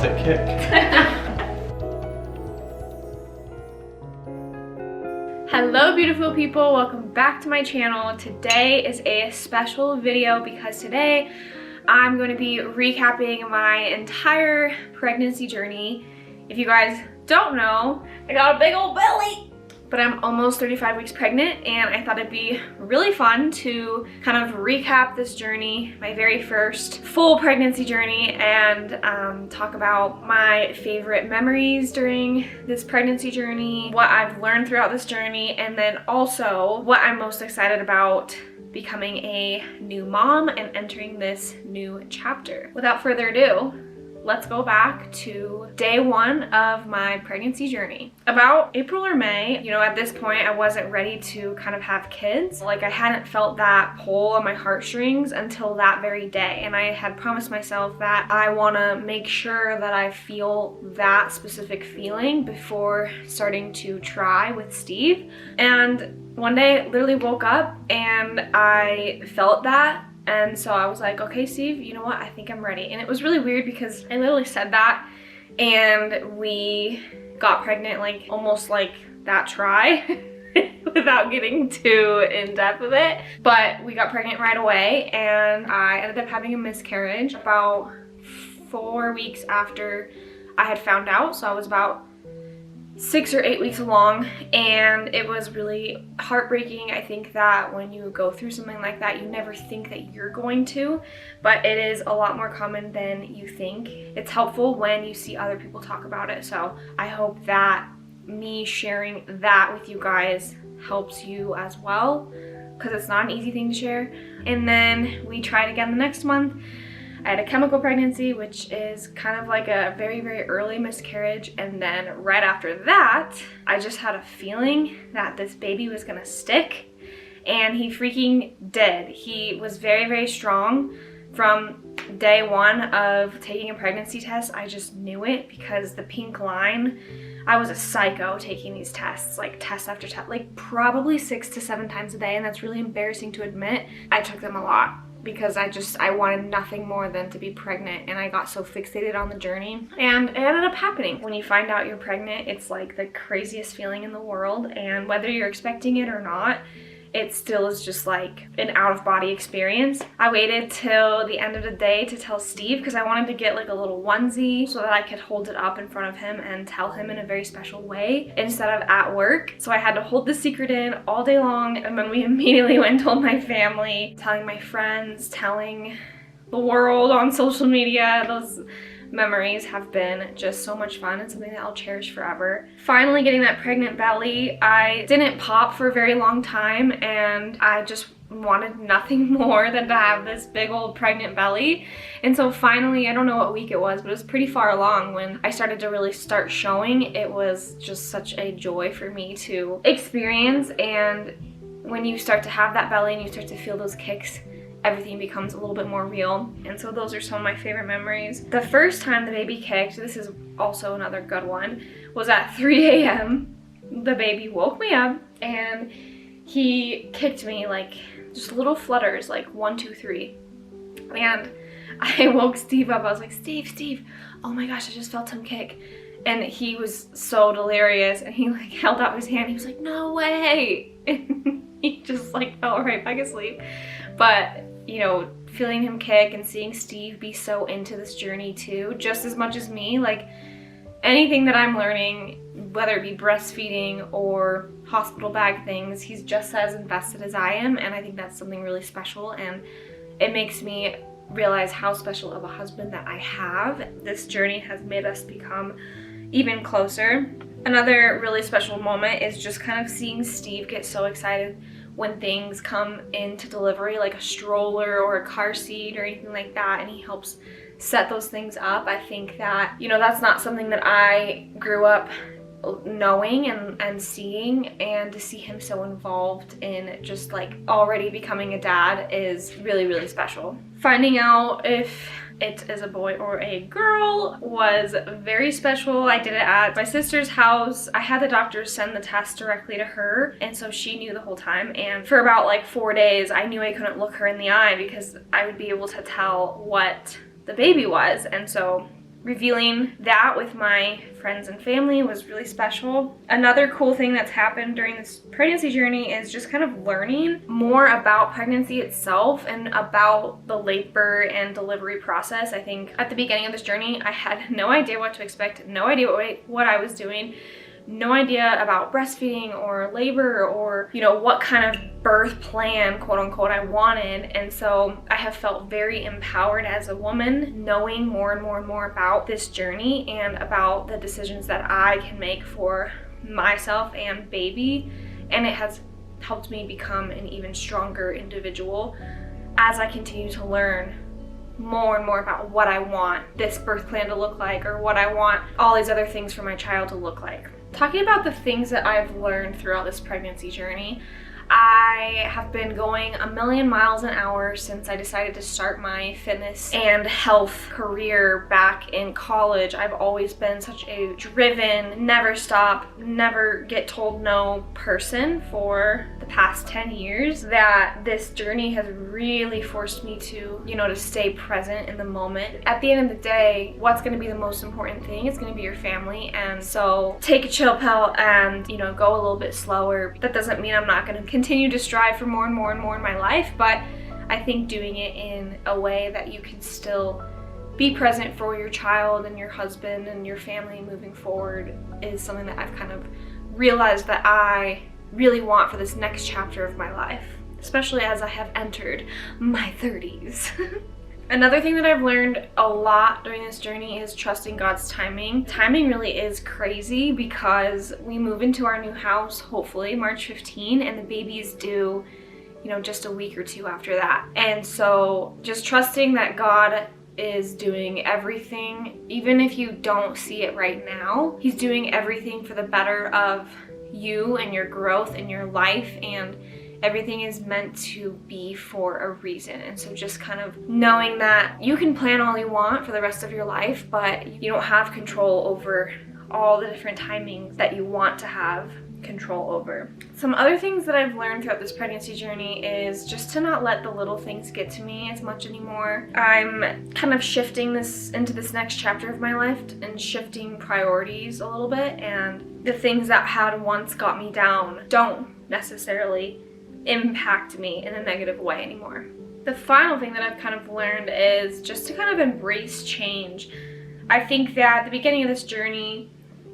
Celtic kick. Hello beautiful people, welcome back to my channel. Today is a special video because today I'm going to be recapping my entire pregnancy journey. If you guys don't know, I got a big old belly, but I'm almost 35 weeks pregnant, and I thought it'd be really fun to kind of recap this journey, my very first full pregnancy journey, and talk about my favorite memories during this pregnancy journey, what I've learned throughout this journey, and then also what I'm most excited about becoming a new mom and entering this new chapter. Without further ado, let's go back to day one of my pregnancy journey. About April or May, you know, at this point I wasn't ready to kind of have kids. Like, I hadn't felt that pull on my heartstrings until that very day. And I had promised myself that I want to make sure that I feel that specific feeling before starting to try with Steve. And one day I literally woke up and I felt that. And so I was like, okay, Steve, you know what? I think I'm ready. And it was really weird because I literally said that and we got pregnant like almost like that try without getting too in depth with it. But we got pregnant right away and I ended up having a miscarriage about 4 weeks after I had found out. So I was about 6 or 8 weeks along, and it was really heartbreaking. I think that when you go through something like that, you never think that you're going to, but it is a lot more common than you think. It's helpful when you see other people talk about it, so I hope that me sharing that with you guys helps you as well, because it's not an easy thing to share. And then we tried again the next month. I had a chemical pregnancy, which is kind of like a very, very early miscarriage. And then right after that, I just had a feeling that this baby was gonna stick, and he freaking did. He was very, very strong. From day one of taking a pregnancy test, I just knew it because the pink line, I was a psycho taking these tests, like test after test, like probably 6 to 7 times a day. And that's really embarrassing to admit. I took them a lot, because I wanted nothing more than to be pregnant, and I got so fixated on the journey. And it ended up happening. When you find out you're pregnant, it's like the craziest feeling in the world, and whether you're expecting it or not, it still is just like an out-of-body experience. I waited till the end of the day to tell Steve because I wanted to get like a little onesie so that I could hold it up in front of him and tell him in a very special way instead of at work. So I had to hold the secret in all day long, and then we immediately went and told my family, telling my friends, telling the world on social media. Those memories have been just so much fun and something that I'll cherish forever. Finally getting that pregnant belly, I didn't pop for a very long time, and I just wanted nothing more than to have this big old pregnant belly. And so finally, I don't know what week it was, but it was pretty far along when I started to really start showing. It was just such a joy for me to experience, and when you start to have that belly and you start to feel those kicks, everything becomes a little bit more real. And so those are some of my favorite memories. The first time the baby kicked, this is also another good one, was at 3 a.m. The baby woke me up and he kicked me like just little flutters, like 1, 2, 3. And I woke Steve up. I was like, Steve, oh my gosh, I just felt him kick. And he was so delirious, and he like held out his hand. He was like, no way. And he just like fell right back asleep. But you know, feeling him kick and seeing Steve be so into this journey too, just as much as me, like anything that I'm learning, whether it be breastfeeding or hospital bag things, he's just as invested as I am, and I think that's something really special, and it makes me realize how special of a husband that I have. This journey has made us become even closer. Another really special moment is just kind of seeing Steve get so excited when things come into delivery, like a stroller or a car seat or anything like that, and he helps set those things up. I think that, you know, that's not something that I grew up knowing and seeing, and to see him so involved in just like already becoming a dad is really, really special. Finding out if it is a boy or a girl was very special. I did it at my sister's house. I had the doctor send the test directly to her, and so she knew the whole time. And for about like 4 days, I knew I couldn't look her in the eye because I would be able to tell what the baby was. And so revealing that with my friends and family was really special. Another cool thing that's happened during this pregnancy journey is just kind of learning more about pregnancy itself and about the labor and delivery process. I think at the beginning of this journey, I had no idea what to expect, no idea what I was doing, no idea about breastfeeding or labor or, you know, what kind of birth plan, quote unquote, I wanted. And so I have felt very empowered as a woman, knowing more and more and more about this journey and about the decisions that I can make for myself and baby. And it has helped me become an even stronger individual as I continue to learn more and more about what I want this birth plan to look like, or what I want all these other things for my child to look like. Talking about the things that I've learned throughout this pregnancy journey, I have been going a million miles an hour since I decided to start my fitness and health career back in college. I've always been such a driven, never stop, never get told no person for the past 10 years that this journey has really forced me to, you know, to stay present in the moment. At the end of the day, what's going to be the most important thing is going to be your family. And so take a chill pill and, you know, go a little bit slower. That doesn't mean I'm not going to continue to strive for more and more and more in my life, but I think doing it in a way that you can still be present for your child and your husband and your family moving forward is something that I've kind of realized that I really want for this next chapter of my life, especially as I have entered my 30s. Another thing that I've learned a lot during this journey is trusting God's timing. Timing really is crazy because we move into our new house, hopefully March 15, and the baby's due, you know, just a week or two after that. And so just trusting that God is doing everything, even if you don't see it right now, He's doing everything for the better of you and your growth in your life, and everything is meant to be for a reason. And so just kind of knowing that you can plan all you want for the rest of your life, but you don't have control over all the different timings that you want to have control over. Some other things that I've learned throughout this pregnancy journey is just to not let the little things get to me as much anymore. I'm kind of shifting this into this next chapter of my life and shifting priorities a little bit, and the things that had once got me down don't necessarily impact me in a negative way anymore. The final thing that I've kind of learned is just to kind of embrace change. I think that at the beginning of this journey,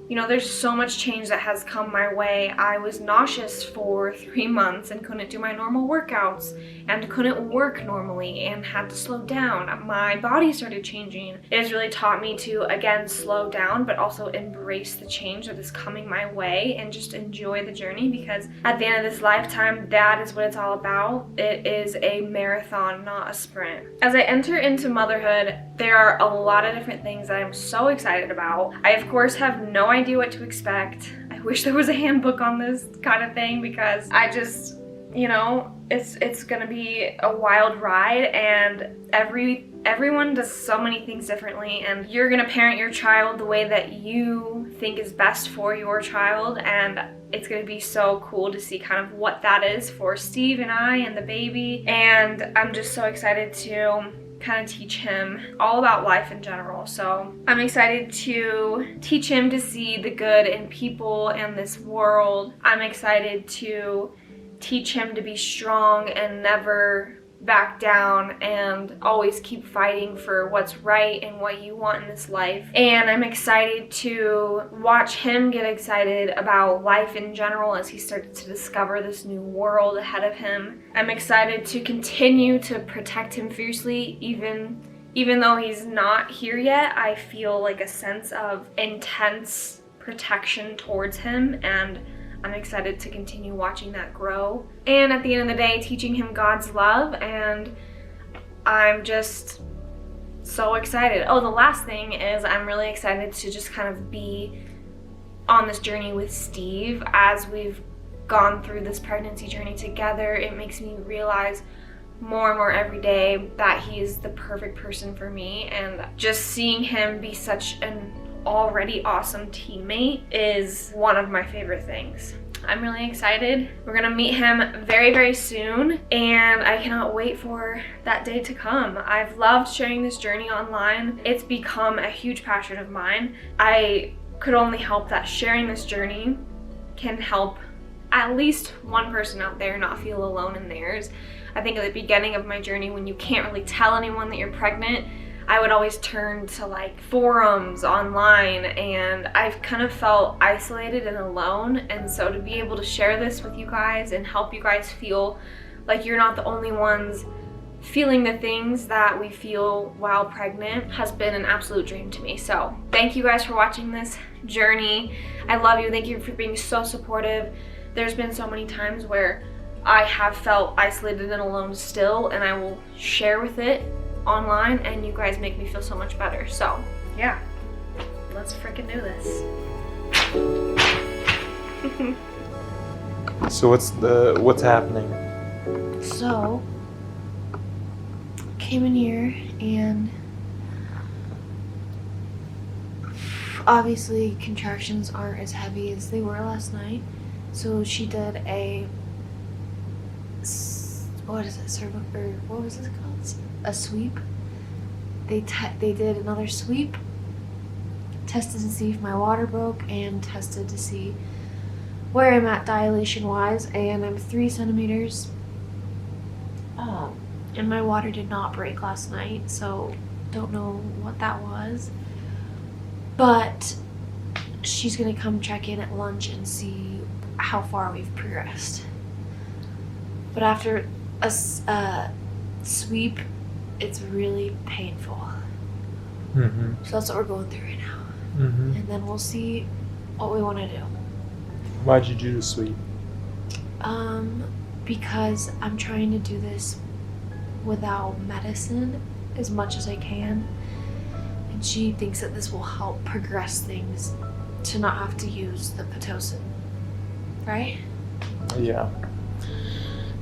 you know, there's so much change that has come my way. I was nauseous for 3 months and couldn't do my normal workouts and couldn't work normally and had to slow down. My body started changing. It has really taught me to, again, slow down, but also embrace the change that is coming my way and just enjoy the journey, because at the end of this lifetime, that is what it's all about. It is a marathon, not a sprint. As I enter into motherhood, there are a lot of different things that I'm so excited about. I, of course, have no idea what to expect. I wish there was a handbook on this kind of thing, because I just, you know, it's gonna be a wild ride, and everyone does so many things differently, and you're gonna parent your child the way that you think is best for your child, and it's gonna be so cool to see kind of what that is for Steve and I and the baby. And I'm just so excited to kind of teach him all about life in general. So I'm excited to teach him to see the good in people and this world. I'm excited to teach him to be strong and never back down and always keep fighting for what's right and what you want in this life. And I'm excited to watch him get excited about life in general as he starts to discover this new world ahead of him. I'm excited to continue to protect him fiercely, even though he's not here yet. I feel like a sense of intense protection towards him, and I'm excited to continue watching that grow. And at the end of the day, teaching him God's love, and I'm just so excited. Oh, the last thing is I'm really excited to just kind of be on this journey with Steve. As we've gone through this pregnancy journey together, it makes me realize more and more every day that he is the perfect person for me, and just seeing him be such an already awesome teammate is one of my favorite things. I'm really excited. We're gonna meet him very, very soon, and I cannot wait for that day to come. I've loved sharing this journey online. It's become a huge passion of mine. I could only hope that sharing this journey can help at least one person out there not feel alone in theirs. I think at the beginning of my journey, when you can't really tell anyone that you're pregnant, I would always turn to like forums online, and I've kind of felt isolated and alone. And so to be able to share this with you guys and help you guys feel like you're not the only ones feeling the things that we feel while pregnant has been an absolute dream to me. So thank you guys for watching this journey. I love you. Thank you for being so supportive. There's been so many times where I have felt isolated and alone still, and I will share with it online, and you guys make me feel so much better. So yeah, let's freaking do this. So what's happening? So came in here, and obviously contractions aren't as heavy as they were last night. So she did a, what is it, what was it called? A sweep. They did another sweep, tested to see if my water broke, and tested to see where I'm at dilation wise, and I'm 3 centimeters. And my water did not break last night, so don't know what that was. But she's gonna come check in at lunch and see how far we've progressed. But after a sweep, it's really painful. Mm-hmm. So that's what we're going through right now. Mm-hmm. And then we'll see what we want to do. Why'd you do the sweep? Because I'm trying to do this without medicine as much as I can. And she thinks that this will help progress things to not have to use the Pitocin. Right? Yeah.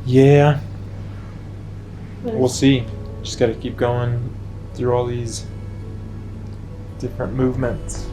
Yeah. What We'll is- see. Just gotta keep going through all these different movements.